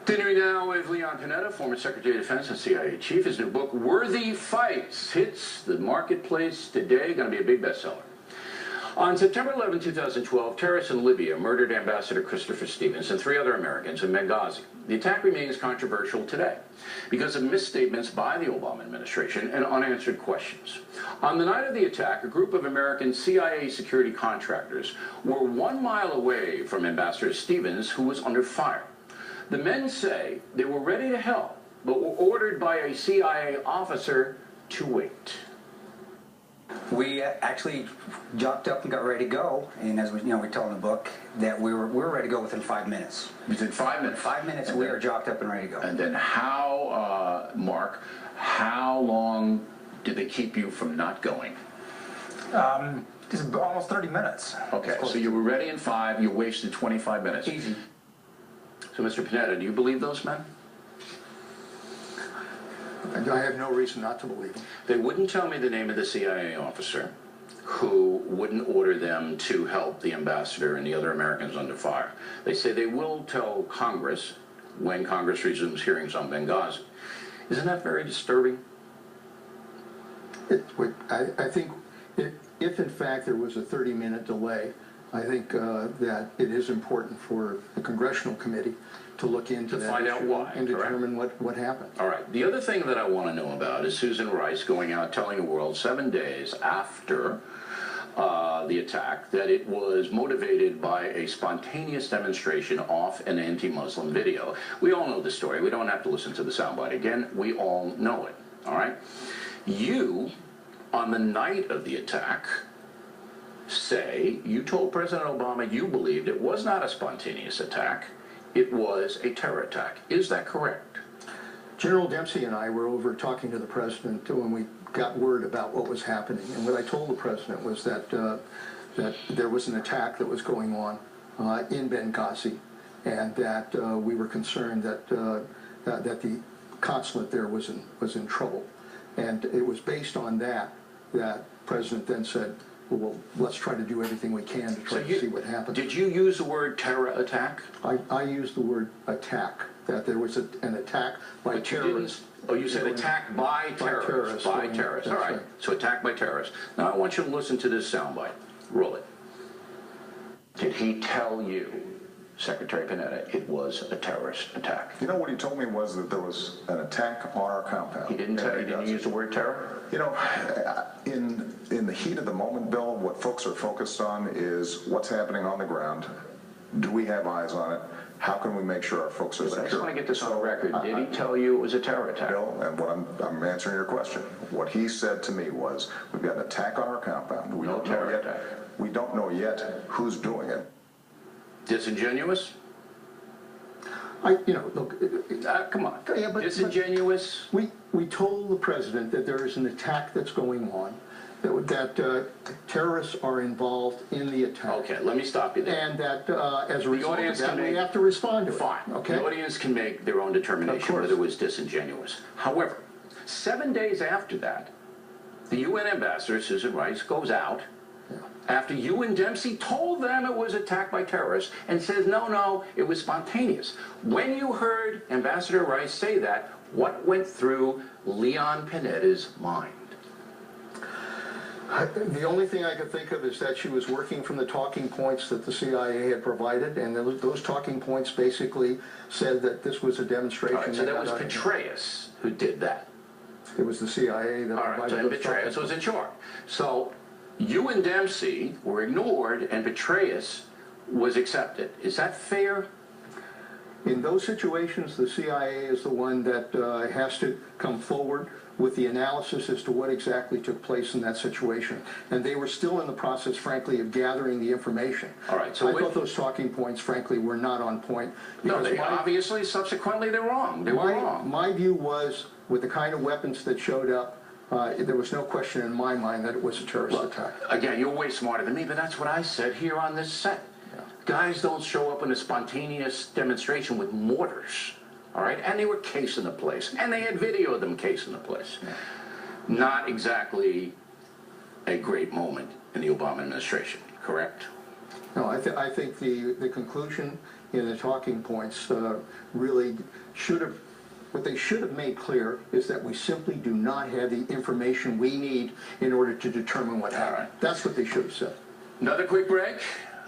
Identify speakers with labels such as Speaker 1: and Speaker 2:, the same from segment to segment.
Speaker 1: Continuing now with Leon Panetta, former Secretary of Defense and CIA Chief. His new book, Worthy Fights, hits the marketplace today. Going to be a big bestseller. On September 11, 2012, terrorists in Libya murdered Ambassador Christopher Stevens and 3 other Americans in Benghazi. The attack remains controversial today because of misstatements by the Obama administration and unanswered questions. On the night of the attack, a group of American CIA security contractors were 1 mile away from Ambassador Stevens, who was under fire. The men say they were ready to help, but were ordered by a CIA officer to wait.
Speaker 2: We actually jocked up and got ready to go, and as we tell in the book, that we were ready to go within 5 minutes.
Speaker 1: Within 5 minutes?
Speaker 2: 5 minutes, we were jocked up and ready to go.
Speaker 1: And then how, Mark, how long did they keep you from not going?
Speaker 2: Just almost 30 minutes.
Speaker 1: Okay, so you were ready in 5, you wasted 25 minutes.
Speaker 2: Easy.
Speaker 1: So, Mr. Panetta, do you believe those men?
Speaker 3: I have no reason not to believe them.
Speaker 1: They wouldn't tell me the name of the CIA officer who wouldn't order them to help the ambassador and the other Americans under fire. They say they will tell Congress when Congress resumes hearings on Benghazi. Isn't that very disturbing?
Speaker 3: I think if in fact there was a 30-minute delay, I think that it is important for the congressional committee to look into that
Speaker 1: find out why,
Speaker 3: and determine what happened.
Speaker 1: All right. The other thing that I want to know about is Susan Rice going out telling the world 7 days after the attack that it was motivated by a spontaneous demonstration off an anti-Muslim video. We all know the story. We don't have to listen to the soundbite again. We all know it. All right. You, on the night of the attack, say you told President Obama you believed it was not a spontaneous attack, it was a terror attack. Is that correct?
Speaker 3: General Dempsey and I were over talking to the president when we got word about what was happening, and what I told the president was that that there was an attack that was going on in Benghazi, and that we were concerned that that the consulate there was in trouble, and it was based on that President then said, well, let's try to do everything we can to try to see what happens.
Speaker 1: Did you use the word terror attack?
Speaker 3: I used the word attack, that there was an attack by terrorists.
Speaker 1: Oh, you said attack by terrorists. By terrorists. All right.
Speaker 3: Right.
Speaker 1: So attack by terrorists. Now I want you to listen to this soundbite. Roll it. Did he tell you, Secretary Panetta, it was a terrorist attack?
Speaker 4: You know, what he told me was that there was an attack on our compound.
Speaker 1: He didn't tell you, didn't use the word terror?
Speaker 4: You know, in the heat of the moment, Bill, what folks are focused on is what's happening on the ground. Do we have eyes on it? How can we make sure our folks are secure?
Speaker 1: I just want to get this on the record. Did he tell you it was a terror attack?
Speaker 4: Bill, and what I'm answering your question. What he said to me was, we've got an attack on our compound. We don't know yet. We don't know yet who's doing it.
Speaker 1: Disingenuous?
Speaker 3: Look,
Speaker 1: come on.
Speaker 3: Yeah, but
Speaker 1: disingenuous?
Speaker 3: We told the president that there is an attack that's going on, that terrorists are involved in the attack.
Speaker 1: Okay, let me stop you there.
Speaker 3: And that as a result of that, we have to respond to it.
Speaker 1: Fine.
Speaker 3: Okay?
Speaker 1: The audience can make their own determination whether it was disingenuous. However, 7 days after that, the UN ambassador, Susan Rice, goes out after you and Dempsey told them it was attacked by terrorists and says, no, it was spontaneous. When you heard Ambassador Rice say that, what went through Leon Panetta's mind?
Speaker 3: The only thing I could think of is that she was working from the talking points that the CIA had provided, and those talking points basically said that this was a demonstration.
Speaker 1: All right, so that was Petraeus who did that.
Speaker 3: It was the CIA that provided those.
Speaker 1: Petraeus was in charge. So you and Dempsey were ignored, and Petraeus was accepted. Is that fair?
Speaker 3: In those situations, the CIA is the one that has to come forward with the analysis as to what exactly took place in that situation. And they were still in the process, frankly, of gathering the information.
Speaker 1: All right. So
Speaker 3: I thought those talking points, frankly, were not on point.
Speaker 1: No, they obviously, subsequently, they're wrong. They were wrong.
Speaker 3: My view was, with the kind of weapons that showed up, there was no question in my mind that it was a terrorist attack.
Speaker 1: Again, you're way smarter than me, but that's what I said here on this set. Yeah. Guys don't show up in a spontaneous demonstration with mortars, all right? And they were casing the place, and they had video of them casing the place. Yeah. Not exactly a great moment in the Obama administration, correct?
Speaker 3: No, I think the conclusion in the talking points really should have, what they should have made clear is that we simply do not have the information we need in order to determine what happened.
Speaker 1: right.
Speaker 3: That's what they should have said.
Speaker 1: Another quick break.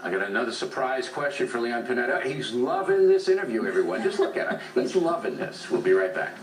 Speaker 1: I got another surprise question for Leon Panetta. He's loving this interview, everyone. Just look at him. He's loving this. We'll be right back.